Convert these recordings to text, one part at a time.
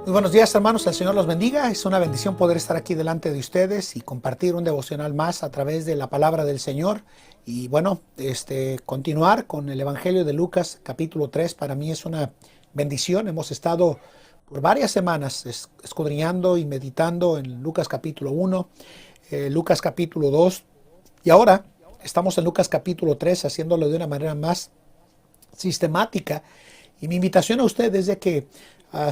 Muy buenos días, hermanos, el Señor los bendiga. Es una bendición poder estar aquí delante de ustedes y compartir un devocional más a través de la palabra del Señor. Y bueno, continuar con el Evangelio de Lucas capítulo 3 para mí es una bendición. Hemos estado por varias semanas escudriñando y meditando en Lucas capítulo 1, Lucas capítulo 2 y ahora estamos en Lucas capítulo 3 haciéndolo de una manera más sistemática. Y mi invitación a usted es de que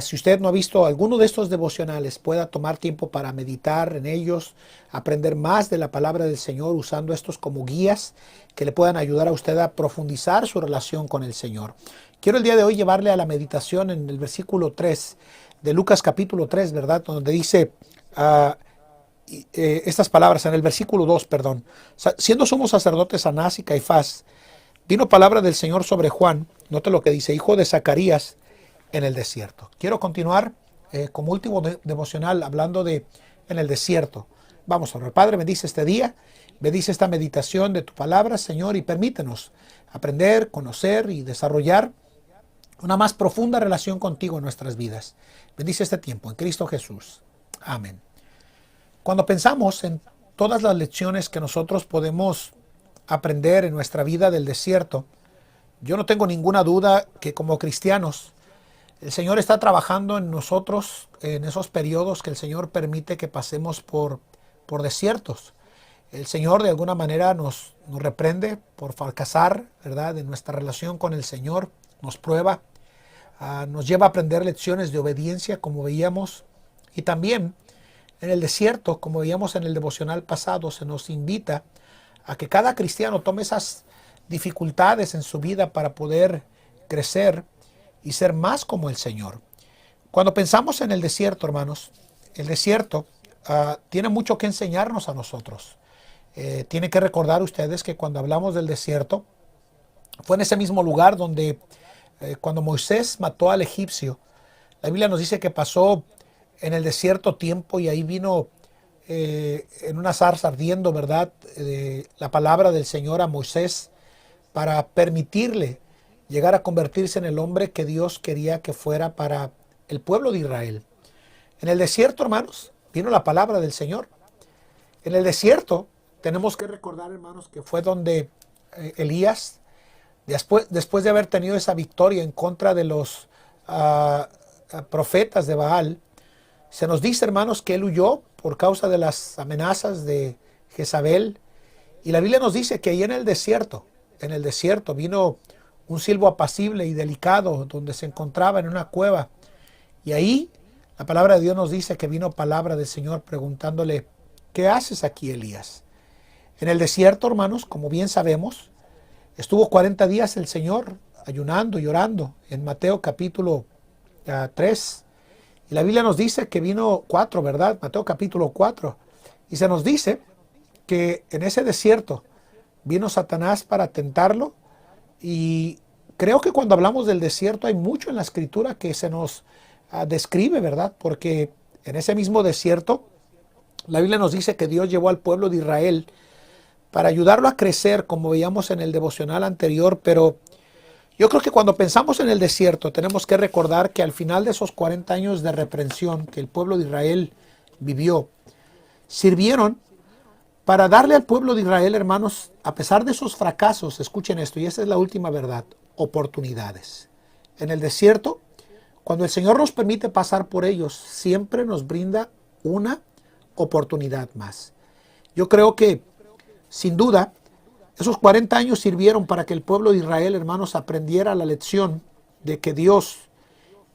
si usted no ha visto alguno de estos devocionales, pueda tomar tiempo para meditar en ellos, aprender más de la palabra del Señor usando estos como guías que le puedan ayudar a usted a profundizar su relación con el Señor. Quiero el día de hoy llevarle a la meditación en el versículo 3 de Lucas capítulo 3, ¿verdad? Donde dice estas palabras en el versículo 2, perdón. Siendo sumos sacerdotes Anás y Caifás, vino palabra del Señor sobre Juan, note lo que dice, hijo de Zacarías, en el desierto. Quiero continuar como último devocional hablando de en el desierto. Vamos a orar. Padre, bendice este día, bendice esta meditación de tu palabra, Señor, y permítenos aprender, conocer y desarrollar una más profunda relación contigo en nuestras vidas. Bendice este tiempo en Cristo Jesús. Amén. Cuando pensamos en todas las lecciones que nosotros podemos aprender en nuestra vida del desierto, yo no tengo ninguna duda que como cristianos el Señor está trabajando en nosotros en esos periodos que el Señor permite que pasemos por desiertos. El Señor de alguna manera nos reprende por fracasar, ¿verdad?, en nuestra relación con el Señor, nos prueba, nos lleva a aprender lecciones de obediencia como veíamos, y también en el desierto, como veíamos en el devocional pasado, se nos invita a que cada cristiano tome esas dificultades en su vida para poder crecer y ser más como el Señor. Cuando pensamos en el desierto, hermanos, el desierto tiene mucho que enseñarnos a nosotros. Tienen que recordar ustedes que cuando hablamos del desierto, fue en ese mismo lugar donde cuando Moisés mató al egipcio, la Biblia nos dice que pasó en el desierto tiempo y ahí vino en una zarza ardiendo, ¿verdad?, la palabra del Señor a Moisés para permitirle llegar a convertirse en el hombre que Dios quería que fuera para el pueblo de Israel. En el desierto, hermanos, vino la palabra del Señor. En el desierto tenemos que recordar, hermanos, que fue donde Elías, después de haber tenido esa victoria en contra de los profetas de Baal, se nos dice, hermanos, que él huyó por causa de las amenazas de Jezabel. Y la Biblia nos dice que ahí en el desierto vino un silbo apacible y delicado donde se encontraba en una cueva. Y ahí la palabra de Dios nos dice que vino palabra del Señor preguntándole, ¿qué haces aquí, Elías? En el desierto, hermanos, como bien sabemos, estuvo 40 días el Señor ayunando y orando en Mateo capítulo 3. Y la Biblia nos dice que vino 4, ¿verdad? Mateo capítulo 4. Y se nos dice que en ese desierto vino Satanás para tentarlo. Y creo que cuando hablamos del desierto hay mucho en la escritura que se nos describe, ¿verdad? Porque en ese mismo desierto la Biblia nos dice que Dios llevó al pueblo de Israel para ayudarlo a crecer, como veíamos en el devocional anterior. Pero yo creo que cuando pensamos en el desierto tenemos que recordar que al final de esos 40 años de reprensión que el pueblo de Israel vivió, sirvieron para darle al pueblo de Israel, hermanos, a pesar de sus fracasos, escuchen esto, y esta es la última verdad, oportunidades. En el desierto, cuando el Señor nos permite pasar por ellos, siempre nos brinda una oportunidad más. Yo creo que, sin duda, esos 40 años sirvieron para que el pueblo de Israel, hermanos, aprendiera la lección de que Dios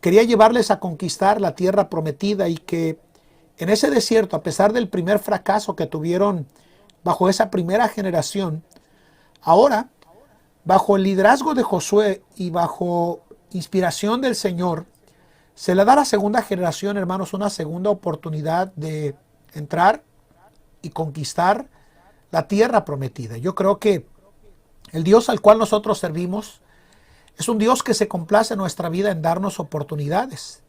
quería llevarles a conquistar la tierra prometida y que en ese desierto, a pesar del primer fracaso que tuvieron bajo esa primera generación, ahora, bajo el liderazgo de Josué y bajo inspiración del Señor, se le da a la segunda generación, hermanos, una segunda oportunidad de entrar y conquistar la tierra prometida. Yo creo que el Dios al cual nosotros servimos es un Dios que se complace en nuestra vida en darnos oportunidades.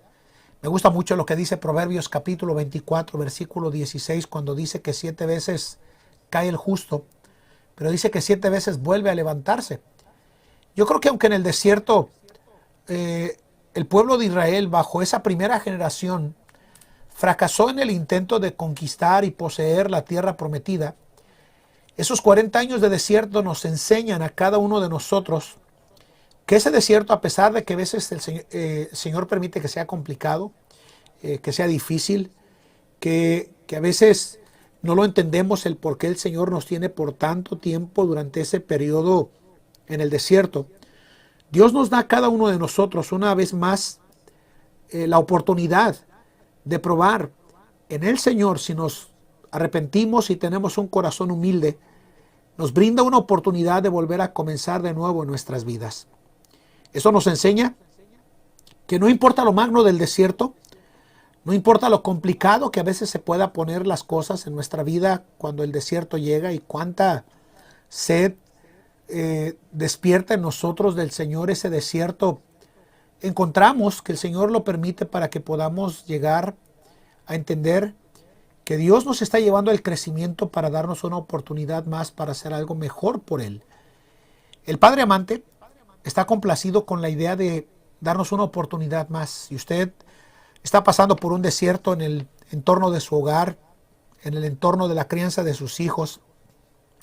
Me gusta mucho lo que dice Proverbios capítulo 24, versículo 16, cuando dice que 7 veces cae el justo, pero dice que 7 veces vuelve a levantarse. Yo creo que aunque en el desierto el pueblo de Israel bajo esa primera generación fracasó en el intento de conquistar y poseer la tierra prometida, esos 40 años de desierto nos enseñan a cada uno de nosotros que ese desierto, a pesar de que a veces el Señor permite que sea complicado, que sea difícil, que a veces no lo entendemos el por qué el Señor nos tiene por tanto tiempo durante ese periodo en el desierto, Dios nos da a cada uno de nosotros una vez más la oportunidad de probar en el Señor. Si nos arrepentimos y tenemos un corazón humilde, nos brinda una oportunidad de volver a comenzar de nuevo en nuestras vidas. Eso nos enseña que no importa lo magno del desierto, no importa lo complicado que a veces se pueda poner las cosas en nuestra vida cuando el desierto llega y cuánta sed despierta en nosotros del Señor ese desierto, encontramos que el Señor lo permite para que podamos llegar a entender que Dios nos está llevando al crecimiento para darnos una oportunidad más para hacer algo mejor por Él. El Padre amante está complacido con la idea de darnos una oportunidad más. Si usted está pasando por un desierto en el entorno de su hogar, en el entorno de la crianza de sus hijos,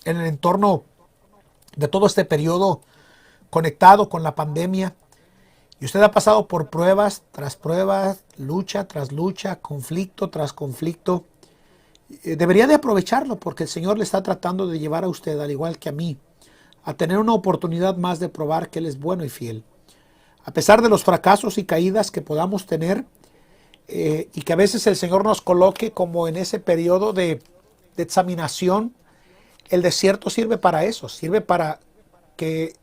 en el entorno de todo este periodo conectado con la pandemia, y usted ha pasado por pruebas tras pruebas, lucha tras lucha, conflicto tras conflicto, debería de aprovecharlo porque el Señor le está tratando de llevar a usted, al igual que a mí, a tener una oportunidad más de probar que Él es bueno y fiel. A pesar de los fracasos y caídas que podamos tener, y que a veces el Señor nos coloque como en ese periodo de examinación, el desierto sirve para eso, sirve para que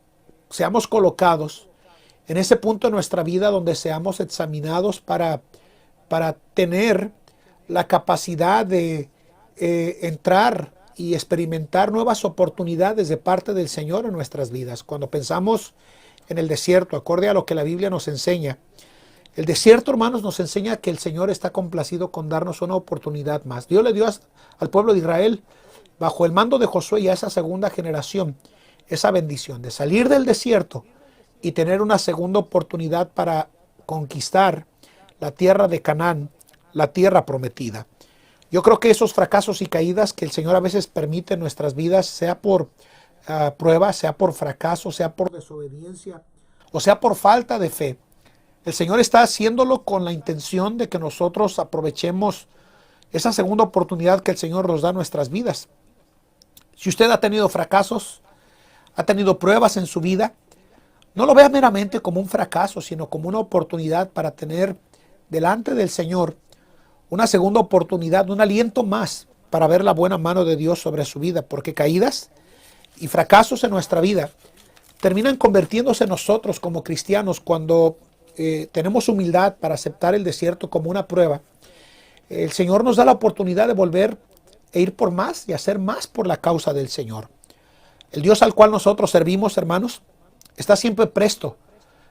seamos colocados en ese punto de nuestra vida donde seamos examinados para tener la capacidad de entrar y experimentar nuevas oportunidades de parte del Señor en nuestras vidas. Cuando pensamos en el desierto, acorde a lo que la Biblia nos enseña, el desierto, hermanos, nos enseña que el Señor está complacido con darnos una oportunidad más. Dios le dio al pueblo de Israel, bajo el mando de Josué y a esa segunda generación, esa bendición de salir del desierto y tener una segunda oportunidad para conquistar la tierra de Canaán, la tierra prometida. Yo creo que esos fracasos y caídas que el Señor a veces permite en nuestras vidas, sea por prueba, sea por fracaso, sea por desobediencia o sea por falta de fe, el Señor está haciéndolo con la intención de que nosotros aprovechemos esa segunda oportunidad que el Señor nos da en nuestras vidas. Si usted ha tenido fracasos, ha tenido pruebas en su vida, no lo vea meramente como un fracaso, sino como una oportunidad para tener delante del Señor una segunda oportunidad, un aliento más para ver la buena mano de Dios sobre su vida, porque caídas y fracasos en nuestra vida terminan convirtiéndose en nosotros como cristianos cuando tenemos humildad para aceptar el desierto como una prueba. El Señor nos da la oportunidad de volver e ir por más y hacer más por la causa del Señor. El Dios al cual nosotros servimos, hermanos, está siempre presto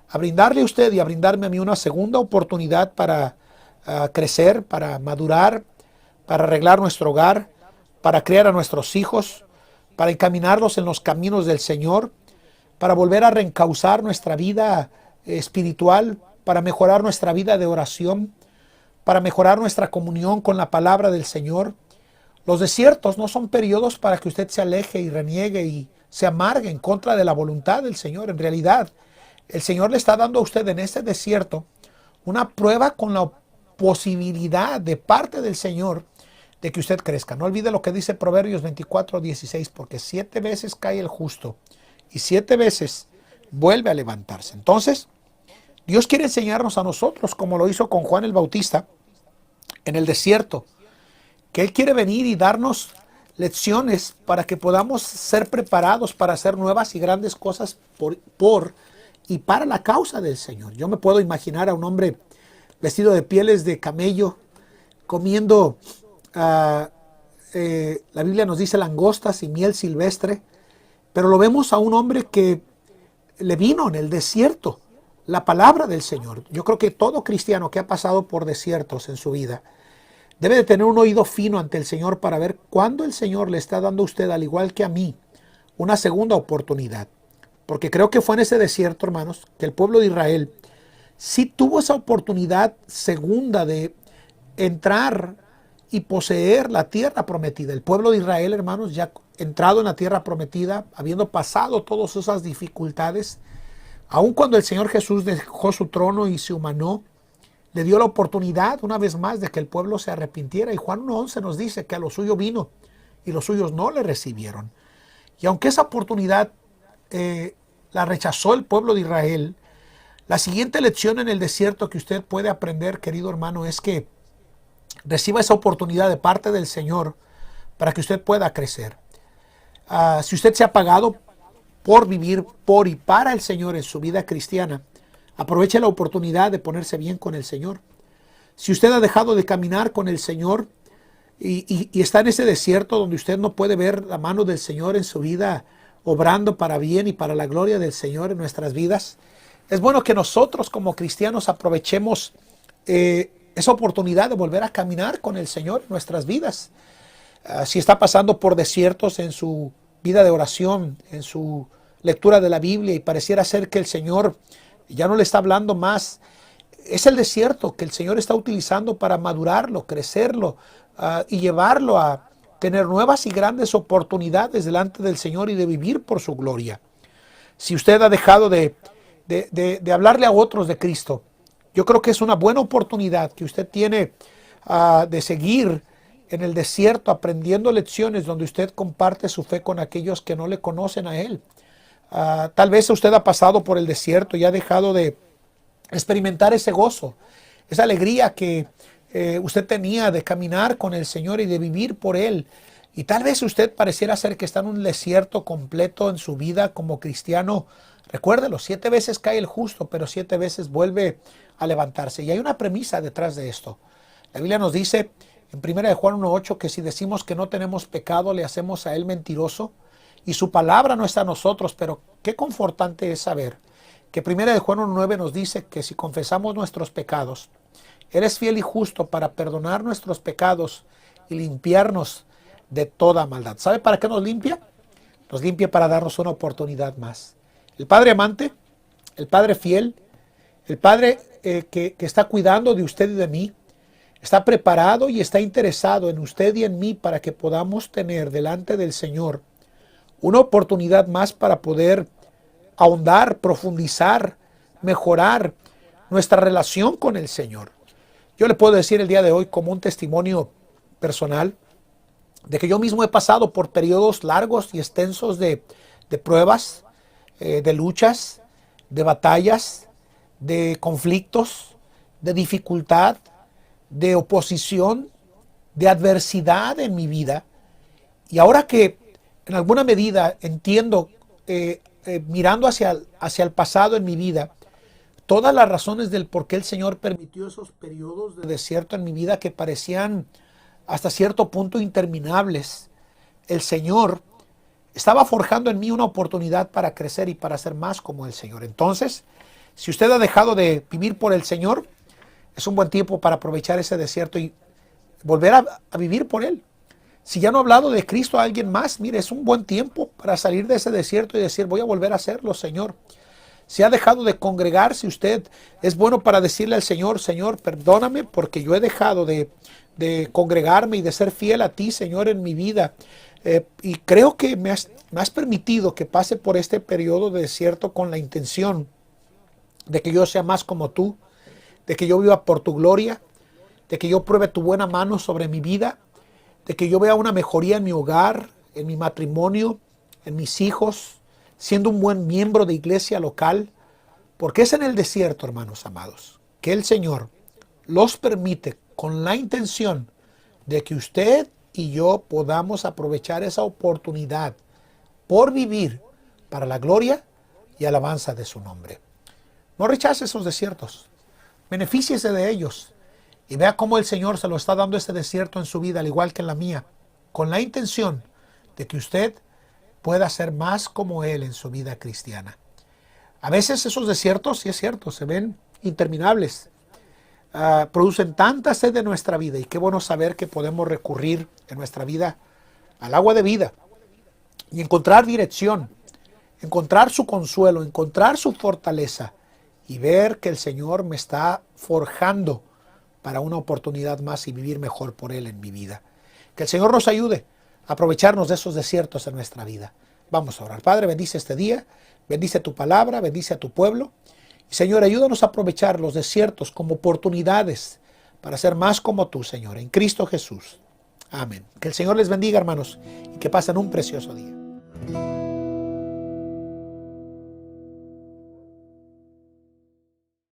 a brindarle a usted y a brindarme a mí una segunda oportunidad para crecer, para madurar, para arreglar nuestro hogar, para criar a nuestros hijos, para encaminarlos en los caminos del Señor, para volver a reencauzar nuestra vida espiritual, para mejorar nuestra vida de oración, para mejorar nuestra comunión con la palabra del Señor. Los desiertos no son periodos para que usted se aleje y reniegue y se amargue en contra de la voluntad del Señor. En realidad, el Señor le está dando a usted en este desierto una prueba con la posibilidad de parte del Señor de que usted crezca. No olvide lo que dice Proverbios 24:16, porque 7 veces cae el justo y 7 veces vuelve a levantarse. Entonces, Dios quiere enseñarnos a nosotros, como lo hizo con Juan el Bautista en el desierto, que Él quiere venir y darnos lecciones para que podamos ser preparados para hacer nuevas y grandes cosas por y para la causa del Señor. Yo me puedo imaginar a un hombre vestido de pieles de camello, comiendo, la Biblia nos dice langostas y miel silvestre, pero lo vemos a un hombre que le vino en el desierto la palabra del Señor. Yo creo que todo cristiano que ha pasado por desiertos en su vida debe de tener un oído fino ante el Señor para ver cuándo el Señor le está dando a usted, al igual que a mí, una segunda oportunidad. Porque creo que fue en ese desierto, hermanos, que el pueblo de Israel sí tuvo esa oportunidad segunda de entrar y poseer la tierra prometida. El pueblo de Israel, hermanos, ya entrado en la tierra prometida, habiendo pasado todas esas dificultades, aun cuando el Señor Jesús dejó su trono y se humanó, le dio la oportunidad una vez más de que el pueblo se arrepintiera. Y Juan 1:11 nos dice que a lo suyo vino y los suyos no le recibieron. Y aunque esa oportunidad la rechazó el pueblo de Israel, la siguiente lección en el desierto que usted puede aprender, querido hermano, es que reciba esa oportunidad de parte del Señor para que usted pueda crecer. Si usted se ha pagado por vivir por y para el Señor en su vida cristiana, aproveche la oportunidad de ponerse bien con el Señor. Si usted ha dejado de caminar con el Señor y está en ese desierto donde usted no puede ver la mano del Señor en su vida, obrando para bien y para la gloria del Señor en nuestras vidas, es bueno que nosotros como cristianos aprovechemos esa oportunidad de volver a caminar con el Señor en nuestras vidas. Si está pasando por desiertos en su vida de oración, en su lectura de la Biblia, y pareciera ser que el Señor ya no le está hablando más, es el desierto que el Señor está utilizando para madurarlo, crecerlo y llevarlo a tener nuevas y grandes oportunidades delante del Señor y de vivir por su gloria. Si usted ha dejado de hablarle a otros de Cristo, yo creo que es una buena oportunidad que usted tiene de seguir en el desierto aprendiendo lecciones donde usted comparte su fe con aquellos que no le conocen a Él. Tal vez usted ha pasado por el desierto y ha dejado de experimentar ese gozo, esa alegría que usted tenía de caminar con el Señor y de vivir por Él. Y tal vez usted pareciera ser que está en un desierto completo en su vida como cristiano. Recuérdelo, 7 veces cae el justo, pero 7 veces vuelve a levantarse. Y hay una premisa detrás de esto. La Biblia nos dice en 1 Juan 1:8 que si decimos que no tenemos pecado, le hacemos a Él mentiroso y su palabra no está en nosotros. Pero qué confortante es saber que 1 Juan 1:9 nos dice que si confesamos nuestros pecados, Él es fiel y justo para perdonar nuestros pecados y limpiarnos de toda maldad. ¿Sabe para qué nos limpia? Nos limpia para darnos una oportunidad más. El Padre amante, el Padre fiel, el Padre que está cuidando de usted y de mí, está preparado y está interesado en usted y en mí para que podamos tener delante del Señor una oportunidad más para poder ahondar, profundizar, mejorar nuestra relación con el Señor. Yo le puedo decir el día de hoy como un testimonio personal de que yo mismo he pasado por periodos largos y extensos de pruebas, de luchas, de batallas, de conflictos, de dificultad, de oposición, de adversidad en mi vida. Y ahora que en alguna medida entiendo, mirando hacia el pasado en mi vida, todas las razones del por qué el Señor permitió esos periodos de desierto en mi vida que parecían hasta cierto punto interminables, el Señor estaba forjando en mí una oportunidad para crecer y para ser más como el Señor. Entonces, si usted ha dejado de vivir por el Señor, es un buen tiempo para aprovechar ese desierto y volver a vivir por Él. Si ya no ha hablado de Cristo a alguien más, mire, es un buen tiempo para salir de ese desierto y decir, voy a volver a hacerlo, Señor. Si ha dejado de congregarse usted, es bueno para decirle al Señor, Señor, perdóname porque yo he dejado de congregarme y de ser fiel a ti, Señor, en mi vida. Y creo que me has permitido que pase por este periodo de desierto con la intención de que yo sea más como tú, de que yo viva por tu gloria, de que yo pruebe tu buena mano sobre mi vida, de que yo vea una mejoría en mi hogar, en mi matrimonio, en mis hijos, siendo un buen miembro de iglesia local, porque es en el desierto, hermanos amados, que el Señor los permite con la intención de que usted y yo podamos aprovechar esa oportunidad por vivir para la gloria y alabanza de su nombre. No rechace esos desiertos, benefíciese de ellos y vea cómo el Señor se lo está dando ese desierto en su vida, al igual que en la mía, con la intención de que usted pueda ser más como Él en su vida cristiana. A veces esos desiertos, sí es cierto, se ven interminables, producen tanta sed de nuestra vida y qué bueno saber que podemos recurrir en nuestra vida al agua de vida y encontrar dirección, encontrar su consuelo, encontrar su fortaleza y ver que el Señor me está forjando para una oportunidad más y vivir mejor por Él en mi vida. Que el Señor nos ayude a aprovecharnos de esos desiertos en nuestra vida. Vamos a orar. Padre, bendice este día, bendice tu palabra, bendice a tu pueblo. Y Señor, ayúdanos a aprovechar los desiertos como oportunidades para ser más como tú, Señor, en Cristo Jesús. Amén. Que el Señor les bendiga, hermanos, y que pasen un precioso día.